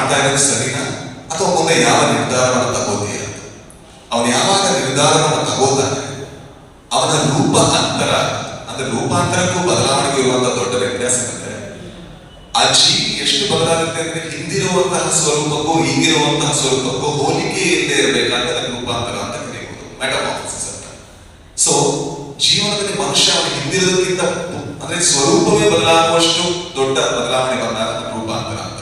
ಮಾಡ್ತಾ ಇರೋದು ಸರಿನಾ ಅಥವಾ ಮುಂದೆ ಯಾವ ನಿರ್ಧಾರವನ್ನು ತಗೋತೀಯ? ಅವನು ಯಾವಾಗ ನಿರ್ಧಾರವನ್ನು ತಗೋತಾನೆ ಅವನ ರೂಪಾಂತರ, ಅಂದ್ರೆ ರೂಪಾಂತರಕ್ಕೂ ಬದಲಾವಣೆಗೂ ಇರುವಂತಹ ದೊಡ್ಡ ವ್ಯತ್ಯಾಸ ಅಂದ್ರೆ ಆ ಜೀವಿ ಎಷ್ಟು ಬದಲಾಗುತ್ತೆ ಅಂದ್ರೆ ಹಿಂದಿರುವಂತಹ ಸ್ವರೂಪಕ್ಕೂ ಈಗಿರುವಂತಹ ಸ್ವರೂಪಕ್ಕೂ ಹೋಲಿಕೆ ಇಲ್ಲದೆ ಇರಬೇಕಾದ್ರೆ ಅದಕ್ಕೆ ರೂಪಾಂತರ ಅಂತ ಕರೀಬಹುದು, ಮೆಟಮಾರ್ಫೋಸಿಸ್ ಅಂತ. ಸೊ ಜೀವನದಲ್ಲಿ ಮನುಷ್ಯ ಅವನ ಹಿಂದಿರೋದಕ್ಕಿಂತ ಅಂದ್ರೆ ಸ್ವರೂಪವೇ ಬದಲಾಗುವಷ್ಟು ದೊಡ್ಡ ಬದಲಾವಣೆ ಬಂದಾಗ ರೂಪಾಂತರ ಅಂತ.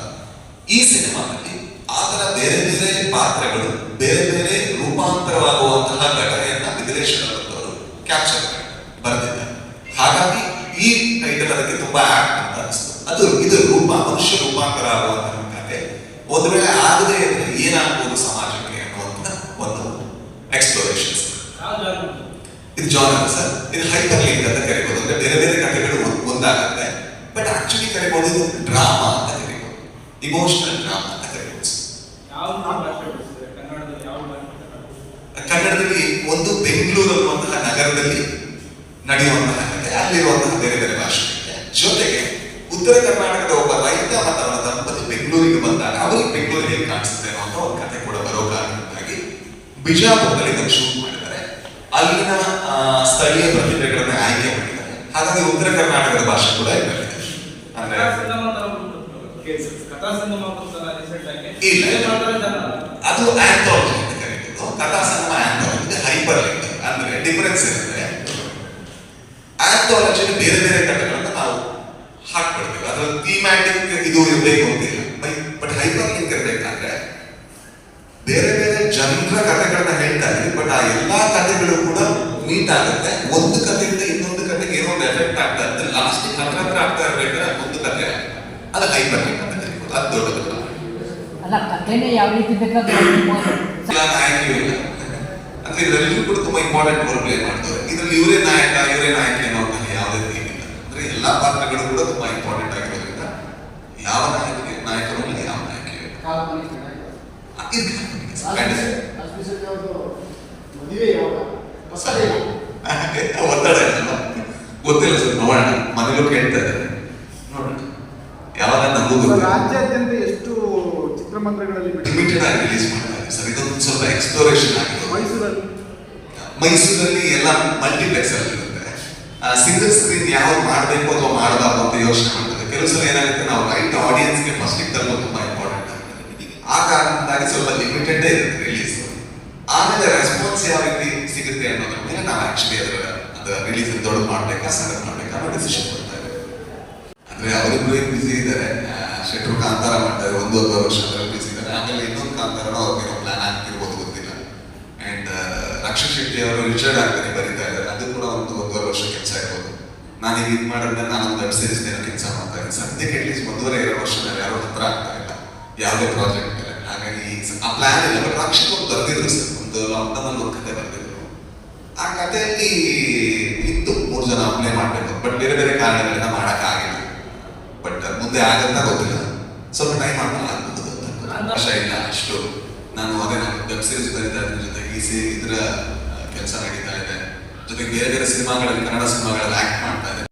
ಈ ಸಿನಿಮಾದಲ್ಲಿ ಆತರ ಬೇರೆ ಬೇರೆ ಪಾತ್ರಗಳು ಬೇರೆ ಬೇರೆ ರೂಪಾಂತರವಾಗುವಂತಹ ಘಟನೆಯನ್ನ ವಿದಿಲೇಶ್ವರವರು ಕ್ಯಾಪ್ಚರ್ ಬರೆದಿದ್ದಾರೆ. ಹಾಗಾಗಿ ಈ ಟೈಟಲ್ ಅದಕ್ಕೆ ತುಂಬಾ ಆಕ್ಟ್ ಅಂತ ಅನಿಸ್ತು. ಇದು ರೂಪ, ಮನುಷ್ಯ ರೂಪಾಂತರ ಆಗುವಂತಹ ಕಥೆ. ಒಂದು ವೇಳೆ ಆಗದೆ ಇದ್ರೆ ಏನಾಗ್ಬೋದು ಸಮಾಜಕ್ಕೆ ಅನ್ನುವಂತ ಒಂದು ಎಕ್ಸ್ಪ್ಲೋರೇಷನ್ಸ್. ಇದು ಜಾನರ್ ಸರ್, ಇದು ಹೈಪರ್ ಲಿಂಕ್ ಅಂತ ಕರಿಬಹುದು. ಅಂದ್ರೆ ಬೇರೆ ಬೇರೆ ಕಥೆಗಳು ಒಂದಾಗುತ್ತೆ, ಬಟ್ ಆಕ್ಚುಲಿ ಕರಿಬಹುದು ಇದು ಡ್ರಾಮಾ ಅಂತ ಕರಿಬಹುದು, ಇಮೋಷನಲ್ ಡ್ರಾಮಾ ಅಂತ ಕರಿಬಹುದು. ಕನ್ನಡದಲ್ಲಿ ಒಂದು ಬೆಂಗಳೂರು ಅನ್ನುವಂತಹ ನಗರದಲ್ಲಿ ನಡೆಯುವಂತಹ ಕಥೆ, ಅಲ್ಲಿರುವಂತಹ ಬೇರೆ ಬೇರೆ ಭಾಷೆ ಜೊತೆಗೆ ಉತ್ತರ ಕರ್ನಾಟಕದ ಒಬ್ಬ ರೈತ ಮತ್ತು ಅವನ ದಂಪತಿ ಬೆಂಗಳೂರಿಗೆ ಬಂದಾಗ ಅವರಿಗೆ ಬೆಂಗಳೂರಿಗೆ ಕಾಣಿಸುತ್ತೆ ಅನ್ನೋ ಒಂದು ಕಥೆ ಕೂಡ ಬರೋ ಕಾರಣಕ್ಕಾಗಿ ಬಿಜಾಪುರದಲ್ಲಿ ಇದನ್ನು ಶೂಟ್ ಮಾಡಿದ್ದಾರೆ. ಅಲ್ಲಿನ ಸ್ಥಳೀಯ ಪ್ರತಿಭೆಗಳನ್ನ ಆಯ್ಕೆ ಮಾಡಿದ್ದಾರೆ. ಹಾಗಾಗಿ ಉತ್ತರ ಕರ್ನಾಟಕದ ಭಾಷೆ ಕೂಡ ಇದರಲ್ಲಿ ಅಂದ್ರೆ ಅದು ಆಂಥಾಲಜಿ ಅಂತ ಕರೀಬಹುದು. ಕಥಾ ಸಂಗಮ ಆಂಥಾಲಜಿ, ಹೈಪರ್ ಲಿಂಕ್ ಅಂದ್ರೆ ಡಿಫರೆನ್ಸ್ ಇರುತ್ತೆ. ಆಂಥಾಲಜಿ ಬೇರೆ ಬೇರೆ ಕಥೆಗಳನ್ನ ನಾವು ಹಾಕ್ಬಿಡ್ತೇವೆ, ಅದ್ರಲ್ಲಿ ಥೀಮ್ಯಾಟಿಕ್ ಇದು ಇರಬೇಕು ಅಂತಿಲ್ಲ. ಬಟ್ ಹೈಪರ್ ಲಿಂಕ್ ಇರ್ಬೇಕಂದ್ರೆ ಬೇರೆ ಬೇರೆ ಜನರ ಕಥೆಗಳನ್ನ ಹೇಳ್ತಾ ಇದ್ವಿ, ಬಟ್ ಆ ಎಲ್ಲಾ ಕಥೆಗಳು ಕೂಡ ಮೀಟ್ ಆಗುತ್ತೆ. ಒಂದು ಕಥೆಯಿಂದ ಇನ್ನೊಂದು ಕಥೆಗೆ ಏನೋ ಒಂದು ಎಫೆಕ್ಟ್ ಆಗ್ತಾ ಇರುತ್ತೆ, ಲಾಸ್ಟ್ ಹತ್ರ ಆಗ್ತಾ ಇರ್ಬೇಕಾದ್ರೆ ಒಂದು ಕಥೆ ಅದು ಹೈಪರ್ ಲಿಂಕ್ ಅಂತ ಕರೀಬಹುದು. ಅದು ದೊಡ್ಡದು ಅಲ್ಲ, ಕಥೆನೇ ಯಾವ ರೀತಿ ಬೇಕಾದ್ರೆ ನಾಯಕಿ ಇಲ್ಲ ಅಂದ್ರೆ ಇದರಲ್ಲಿಯೂ ಕೂಡ ತುಂಬಾ ಇಂಪಾರ್ಟೆಂಟ್ ರೋಲ್ ಪ್ಲೇ ಮಾಡ್ತಾರೆ. ಇದರಲ್ಲಿ ಇವರೇ ನಾಯಕ ಇವರೇ ನಾಯಕಿ ಅನ್ನೋದನ್ನ ಯಾವುದೇ ಥೀಮ್ ಇಲ್ಲ. ಅಂದ್ರೆ ಎಲ್ಲಾ ಪಾತ್ರಗಳು ಕೂಡ ತುಂಬಾ ಇಂಪಾರ್ಟೆಂಟ್ ಆಗಿರೋದ್ರಿಂದ ಯಾವ ನಾಯಕರು ಇಲ್ಲ, ಯಾವ ನಾಯಕಿ ಒತ್ತಡ ಇಲ್ಲ, ಗೊತ್ತಿಲ್ಲ ಸರ್, ನೋಡೋಣ. ಮನೇಲೂ ಕೇಳ್ತಾ ಇದ್ದಾರೆ, ನೋಡೋಣ ಯಾವಾಗ ನಮಗೂ ರಾಜ್ಯಾದ್ಯಂತ ಎಷ್ಟು ಚಿತ್ರಮಂದಿರಗಳಲ್ಲಿ ಲಿಮಿಟೆಡ್ ಆಗಿ ರಿಲೀಸ್ ಮಾಡ್ತಾರೆ ಸರ್. ಇದೊಂದು ಸ್ವಲ್ಪ ಎಕ್ಸ್ಪ್ಲೋರೇಷನ್ ಆಗಿದೆ. ಮೈಸೂರಲ್ಲಿ ಎಲ್ಲ ಮಲ್ಟಿಪ್ಲೆಕ್ಸ್ ಅಲ್ಲಿ ಇರುತ್ತೆ. ಸಿಂಗಲ್ ಸ್ಕ್ರೀನ್ ಯಾವ್ದು ಮಾಡಬೇಕು ಅಥವಾ ಮಾಡಬಾರ್ದು ಅಂತ ಯೋಚನೆ ಮಾಡ್ತಾರೆ. ಕೆಲವು ಸಲ ಏನಾಗುತ್ತೆ, ನಾವು ರೈಟ್ ಆಡಿಯನ್ಸ್ಗೆ ಫಸ್ಟ್ ತಲುಪೋದು ತುಂಬಾ ಇಂಪಾರ್ಟೆಂಟ್ ಆಗುತ್ತೆ. ಆ ಕಾರಣದಿಂದಾಗಿ ಸ್ವಲ್ಪ ಲಿಮಿಟೆಡ್ ಇರುತ್ತೆ ರಿಲೀಸ್. ಆಮೇಲೆ ರೆಸ್ಪಾನ್ಸ್ ಯಾವ ರೀತಿ ಸಿಗುತ್ತೆ ಅನ್ನೋದ್ರ ಮೇಲೆ ನಾವು ಆಕ್ಚುಲಿ ಅದರ ರಿಲೀಸ್ ದೊಡ್ಡ ಮಾಡ್ಬೇಕಾ ಸಡನ್ ಮಾಡ್ಬೇಕಾ ಅನ್ನೋ ಡಿಸಿಷನ್ ಬರ್ತಾ ಇದೆ. ಅಂದ್ರೆ ಅವರಿಬ್ರು ಬಿಸಿ ಇದ್ದಾರೆ. ಶೆಟ್ರು ಕಾಂತಾರ ಮಾಡ್ತಾರೆ, 1.5 ವರ್ಷ ಅದರಲ್ಲಿ ಬಿಸಿ ಇದ್ದಾರೆ. ಆಮೇಲೆ ಇನ್ನೊಂದು ಕಾಂತಾರನೋ ಅವ್ರಿಗೇನೋ ಪ್ಲಾನ್ ಆಗ್ತಿರ್ಬೋದು, ಗೊತ್ತಿಲ್ಲ. ಅಂಡ್ ರಕ್ಷಾ ಶೆಟ್ಟಿ ಅವರು ರಿಚರ್ಡ್ ಆಗ್ತಾನೆ ಬರೀತಾ ಇದ್ದಾರೆ, ಅದು ಕೂಡ 1.5 ವರ್ಷ ಕೆಲಸ ಇರ್ಬೋದು. ನಾನೀಗ ಇದು ಮಾಡಿದ್ರೆ ನಾನೊಂದು ವೆಬ್ ಸೀರೀಸ್ ಕೆಲಸ ಮಾಡ್ತಾ ಇದ್ದೀನಿ. ಸದ್ಯಕ್ಕೆ ಅಟ್ಲೀಸ್ಟ್ 1.5 ವರ್ಷ ಯಾರೋ ಹತ್ರ ಆಗ್ತಾ ಇಲ್ಲ ಯಾವುದೇ ಪ್ರಾಜೆಕ್ಟ್ ಮೇಲೆ. ಹಾಗಾಗಿ ಆ ಪ್ಲಾನ್ ಇಲ್ಲ. ಬಟ್ ರಕ್ಷಕ್ ಒಂದು ಬರೆದಿದ್ರು ಸರ್, ಒಂದು ಲಾಕ್ಡೌನ್ ಅಲ್ಲಿ ಒಂದು ಕತೆ ಬರೆದಿದ್ರು. ಆ ಕಥೆಯಲ್ಲಿ ಇತ್ತು 3 ಜನ ಅಪ್ಲೈ ಮಾಡಬೇಕು, ಬಟ್ ಬೇರೆ ಬೇರೆ ಕಾರಣಗಳಿಂದ ಮಾಡೋಕ್ಕಾಗಿಲ್ಲ. ಬಟ್ ಮುಂದೆ ಆಗಂತ ಗೊತ್ತಿಲ್ಲ, ಸ್ವಲ್ಪ ಟೈಮ್ ಆದ್ಮೇಲೆ ಆಗ್ಬೋದು ಅಂತ ವರ್ಷ ಇಲ್ಲ ಅಷ್ಟು. ನಾನು ಅದೇ ನಾನು ವೆಬ್ ಸೀರೀಸ್ ಬರೀತಾ ಇದ್ರ ಜೊತೆಗೆ ಇದರ ಕೆಲಸ ನಡೀತಾ ಇದೆ. ಜೊತೆಗೆ ಬೇರೆ ಬೇರೆ ಸಿನಿಮಾಗಳಲ್ಲಿ, ಕನ್ನಡ ಸಿನಿಮಾಗಳಲ್ಲಿ ಆಕ್ಟ್ ಮಾಡ್ತಾ ಇದೆ.